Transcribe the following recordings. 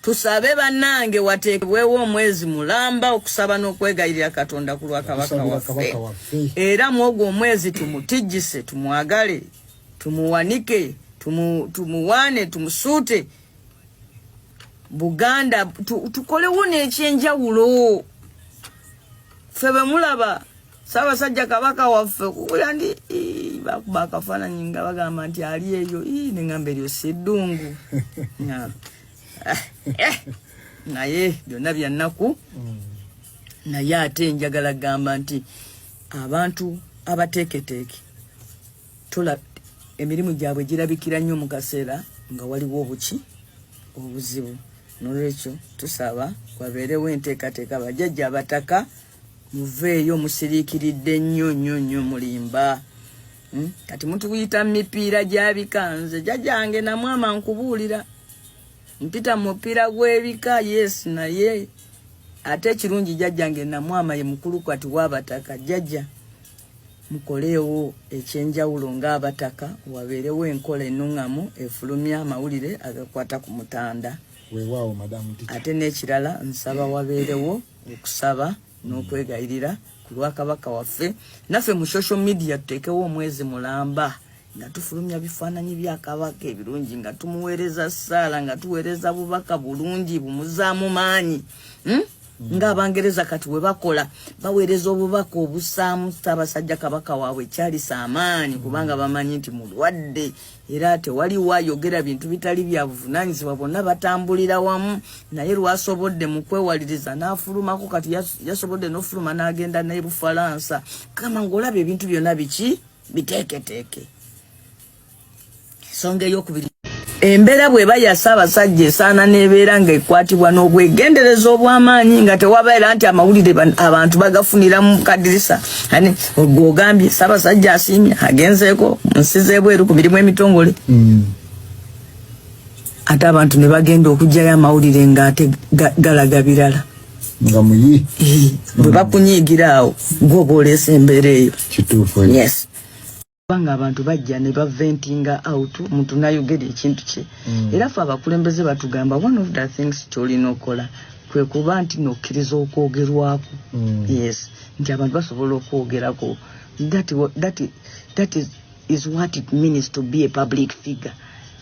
tusabe bannange wateekebwewo omwezi mulamba okusaba n'okwegayirira Katonda ku lwa Kabaka waffe. Era mwogwo omwezi tumutijjise, tumwagale, tumuwanike, tumuwane, tumusuute. Buganda tukolewo n'ekyenjawulo. Ffe bwe mulaba Ssaabasajja Kabaka waffe kuyandi bakuba akafaananyi nga bagamba nti ali eyo ne ngamba eryo si ddungu. Naye byonna bya nnaku. Naye ate njagala gamba nti abantu abateeketeeke emirimu gyabwe girabikira nnyo mu kaseera nga waliwo obuzibu. N'olwekyo tusaba wabeerewo enteekateeka bajjajja abataka muveeyo musiriikiridde nnyo mulimba. Kati mutuyita mu mipiira gy'abikanze jjajjange namwama nkubuulira mpita mu mupiira gw'ebika yes naye ate ekirungi jjajjange namwama ye mukulu kati w'abataka. Jjajja mukoleewo ekyenjawulo ng'abataka wabeerewo enkola ennuŋŋamu efulumya amawulire agakwata ku mutanda. Weewaawo madamu Titi. Ate n'ekirala nsaba wabeerewo okusaba n'okwegayirira ku lwa Kabaka waffe. Naffe mu social media tuteekewo omwezi mulamba nga tufulumya bifaananyi bya Kabaka ebirungi nga tumuweereza ssaala nga tuweereza bubaka bulungi bumuzaamu maanyi. Ng'Abangereza kati we bakola baweereza obubaka obusaamu Ssaabasajja Kabaka waabwe Charles amaanyi kubanga bamanyi nti mulwadde era tewaliwo ayogera bintu bitali bya buvunaanyizibwa, bonna batambulira wamu. Naye lwasobodde mu kwewaliriza n'afulumako kati yasobodde n'ofuluma n'agenda ne Bufalansa. Kama ng'olaba ebintu byonna biki biteeketeeke. Ensonga ey'okubiri embeera bw'eba ya Ssaabasajja esaana n'ebeera ng'ekwatibwa n'obwegendereza obw'amaanyi nga tewabeera nti amawulire abantu bagafunira mu kadirisa. Ogambye Ssaabasajja asiimye agenzeeko mu nsi z'ebweru ku mirimu emitongole. Ate abantu ne bagenda okugyayo amawulire ng'ate galaga birala. Nga muyi. Bwe bakunyiigira awo gw'oba oleesa embeera eyo. Kituufu. Yes. Banga abantu bajja ne baventinga out muntu nayogera ekintu kye. Era ffe abakulembeze batugamba one of the things kyolina okola kwe kuba nti nokkiriza okwogerwako. Yes, nti abantu basobola okwogerako. That is what it means to be a public figure.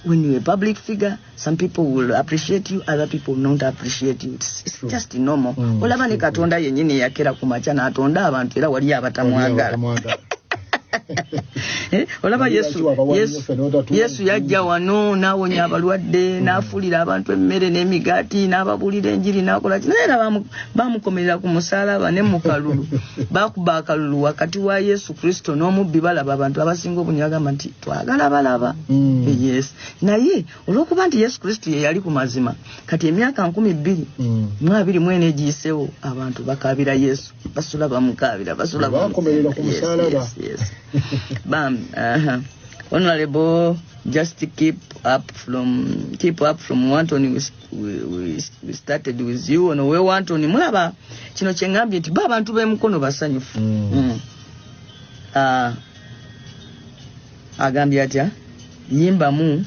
When you're a public figure, some people will appreciate you, other people will not appreciate you. It's just normal. Olaba ne Katonda yennyini yakera ku makya n'atonda abantu era wali abatamwagala. Olaba Yesu yajja wano n'awonya abalwadde n'afuulira abantu emmere n'emigaati n'ababuulira enjiri n'akola ki. Naye era bamukomerera ku musaalaba ne mu kalulu bakuba akalulu wakati wa Yesu Kristo n'omubbi balaba abantu abasinga obungi bagamba nti twagala balaba. Yes. Naye olw'okuba nti Yesu Kristo ye yali ku mazima kati emyaka 2024 egiyiseewo abantu bakaabira Yesu basula bamukaabira basula bamukomerera ku musaalaba. Yes. Bam, Honorable, just to keep up from Wantoni, we started with you on we Wantoni mulaba kino kyengambye nti abantu b'emukono basanyufu. Agambye atya yimba mu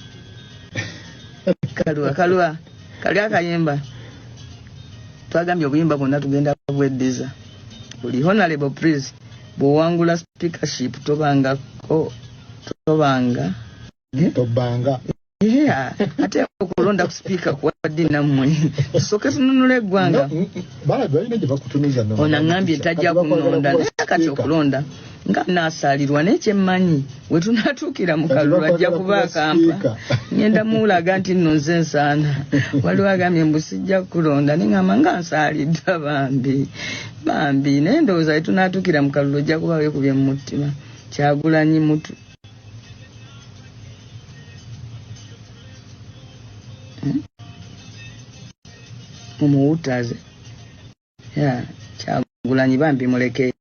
kalwa kali akayimba twagambye obuyimba bwonna tugenda bweddiza buli Honorable please bw'owangula speakership tobanga ate okulonda ku speaker kuwadde nammwe tusooke tununula eggwanga. Ono aŋŋambye tajja kunonda naye kati okulonda nga naasaalirwa n'ekyemmanyi we tunaatuukira mu kalulu ajja kuba akampa ngenda muulaga nti nno nze nsaana waliwo agambye mbu sijja kulonda neŋŋamba nga nsaalidda bambi naye ndowooza we tunaatuukira mu kalulu ojja kuba weekubye mu mutima. Kyagulanyi mutu mumuwutaze Kyagulanyi bambi muleke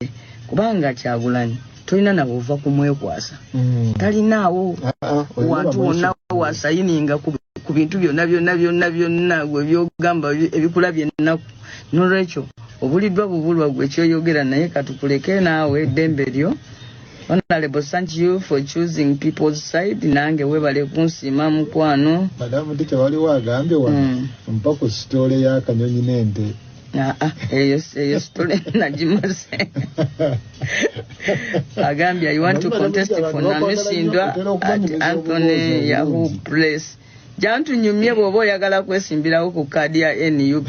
kubanga Kyagulanyi tolina nabo ova kumwekwasa. Talinaawo wantu wonna wasayininga ku bintu byonna gwe byogamba ebikulabye ennaku. N'olwekyo obuliddwa bubulwa gwe kyoyogera naye katukuleke naawe eddembe lyo Honorable, thank you for choosing people's side. Nange webale kunsiima mukwano. Madamu Tite waliwo agambye wano mpa ku story ya Kanyonyi n'ente. Eyo story nagimaze. Agambye I want to contest for Namisindwa at Anthony Yahoo Place. Jantunyumye bw'oba oyagala kwesimbirawo ku kaadi ya NUP.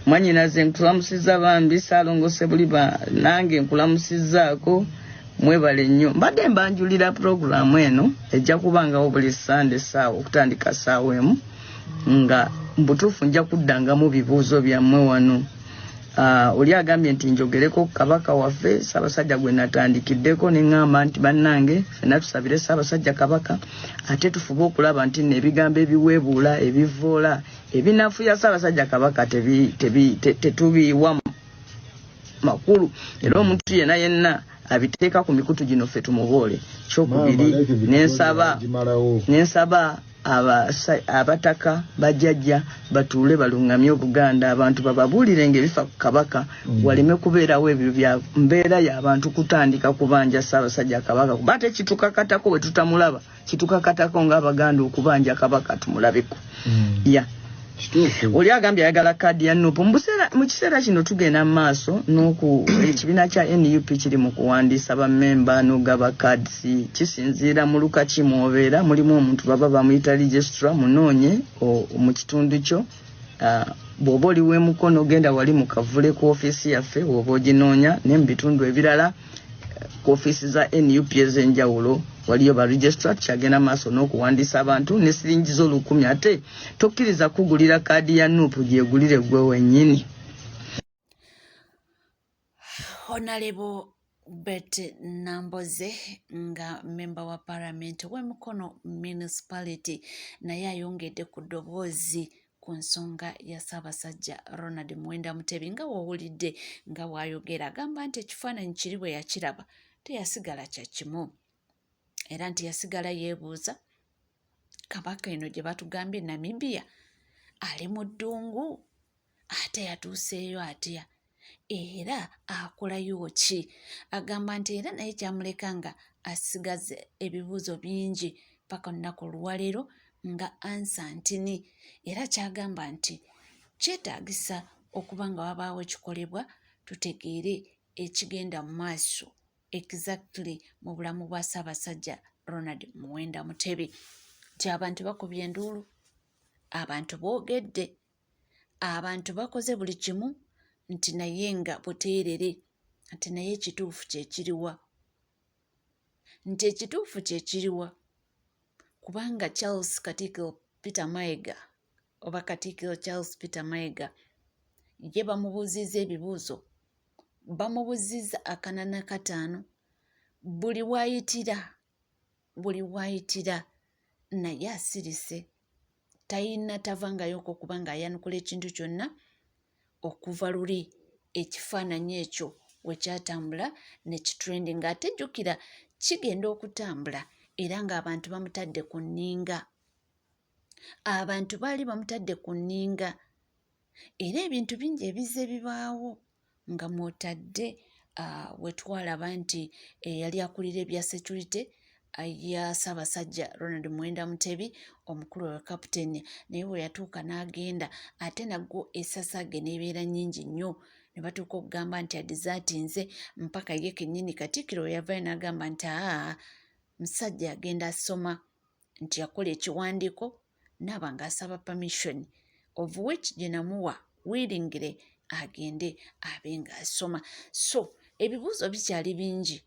Mwanyinaze nkulamusiza bambi Saalongose Buliba nange nkulamusizaako mwebale nnyo. Mbadde mbanjulira programu eno ejja kubangawo buli Sunday ssaawa okutandika ssaawa emu nga mbutuufu nja kuddangamu bibuuzo byammwe wano. Oli agambye nti njogereko Kabaka waffe Ssaabasajja gwe natandikiddeko ne ŋŋamba nti bannange ffenna tusabire Ssaabasajja Kabaka ate tufube okulaba nti n'ebigambo ebiweebuula ebivoola ebinafuya Ssaabasajja Kabaka tetubiiwa makulu era omuntu yenna abiteeka ku mikutu gino ffe tumuboole. Kyokubiri nensaba abataka bajjajja batuule balungamye Obuganda abantu bababuulire ng'ebifa ku Kabaka waleme kubeerawo ebyo bya mbeera y'abantu kutandika kubanja Ssaabasajja Kabaka kuba ate kitukakatako bwe tutamulaba kitukakatako ng'Abaganda okubanja Kabaka tumulabeko. Oli agambye ayagala kaadi ya NUP mu kiseera kino tugenda mu maaso n'oku ekibiina kya NUP kiri mu kuwandiisa bammemba n'ogaba kaadisi kisinziira mu luka kimwobeera mulimu omuntu baba bamuyita registrar munoonye mu kitundu kyo. Bw'oba oli w'emukono genda wali mu kavule ku ofiisi yaffe oba oginoonya ne mu bitundu ebirala ku ofiisi za NUP ez'enjawulo waliyo ba registrar kyagenda maaso n'okuwandiisa abantu ne siringi z'olukumi ate tokkiriza kugulira kaadi ya NUP gyegulire gwe wennyini. Honorable Betty Namboze nga member wa parliament w'Emikono municipality naye ayongedde ku ddoboozi ku nsonga ya Ssaabasajja Ronald Muwenda Mutebi nga wowulidde nga bw'ayogera agamba nti ekifaananyi kiri bwe yakiraba teyasigala kya kimu era nti yasigala yeebuuza Kabaka eno gye batugambye Namibia ali mu ddungu ate yatuuseeyo atya era akolayo ki. Agamba nti era naye kyamuleka nga asigaze ebibuuzo bingi paka olunaku olwaleero nga ansa ntini era kyagamba nti kyetaagisa okuba nga wabaawo ekikolebwa tutegeere ekigenda mu maaso exactly mu bulamu bwa Ssaabasajja Ronald Muwenda Mutebi. Nti abantu bakubye enduulu, abantu boogedde, abantu bakoze buli kimu nti naye nga buteerere nti naye ekituufu kyekiriwa nti ekituufu kyekiriwa kubanga Charles Katikkiro Peter Mayiga oba Katikkiro Charles Peter Mayiga ye bamubuuzizza ebibuuzo bamubuuzizza 45 buli waayitira naye asirise tayina tavangayoko kubanga ayanukula ekintu kyonna okuva luli ekifaananyi ekyo we kyatambula ne kitrendi ng'ate jjukira kigenda okutambula era ng'abantu bamutadde ku nninga. Abantu baali bamutadde ku nninga era ebintu bingi ebizze bibaawo nga mwotadde we twalaba nti yali akulira ebya security ya Ssaabasajja Ronald Muwenda Mutebi omukulu wa kapiteni naye bwe yatuuka n'agenda ate nagwo esasage n'ebeera nnyingi nnyo ne batuuka okugamba nti adizaatinze mpaka ye kennyini Katikkiro we yavaayo n'agamba nti musajja agenda asoma nti yakola ekiwandiiko naaba ng'asaba permission of which gye namuwa willingly agende abe ng'asoma. So ebibuuzo bikyali bingi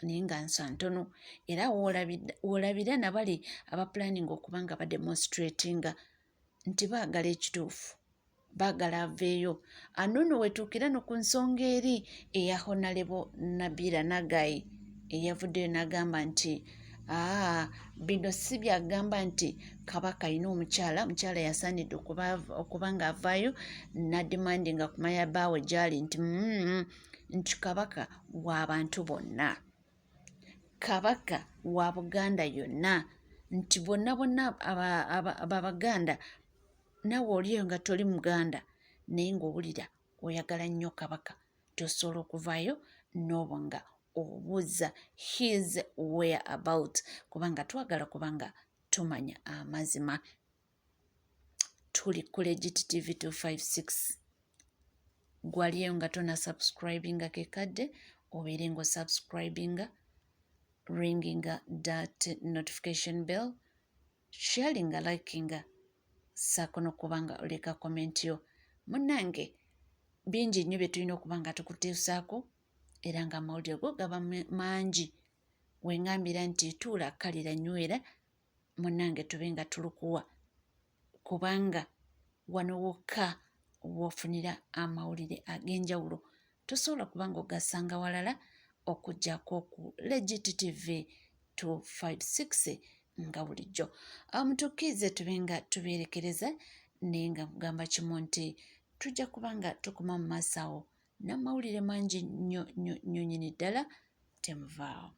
naye nga nsa ntono era woolabira nabali abapulaning okuba nga bademonstratinga nti baagala ekituufu baagala aveeyo. Anono wetuukira no ku nsonga eri eya Honorable Nabira Nagai eyavuddeyo n'agamba nti bino si byagamba nti Kabaka alina omukyala yasaanidde okuba nga avaayo nadimandinga ku mayabaawe gyali nti Kabaka w'abantu bonna, Kabaka wa Buganda yonna, nti bonna Abaganda naawe oliyo nga toli Muganda naye ng'owulira oyagala nnyo Kabaka tosobola okuvaayo n'obo nga obuuza his whereabout kubanga twagala kubanga tumanya amazima. Tuli ku Legit TV 256. Gwaliyo nga tona subscribinga kekadde obeere ngo subscribinga, ringinga that notification bell, sharinga, likinga, saako n'okubanga oleka comment yo. Munnange bingi nnyo bye tulina okuba nga tukuteesaako era nga amawulire go gaba mangi. Wengambira nti tuula kalira nywera, munnange tube nga tulukuwa kubanga wano wokka wofunira amawulire ag'enjawulo. Tosobola kubanga ogasanga walala okuggyako ku Legit TV 256 nga bulijjo. Mutukkirize tube nga tubeerekereza naye nga kugamba kimu nti tujja kubanga tukoma mu maaso awo n'amawulire mangi nnyo nyini ddala, temuvaawo.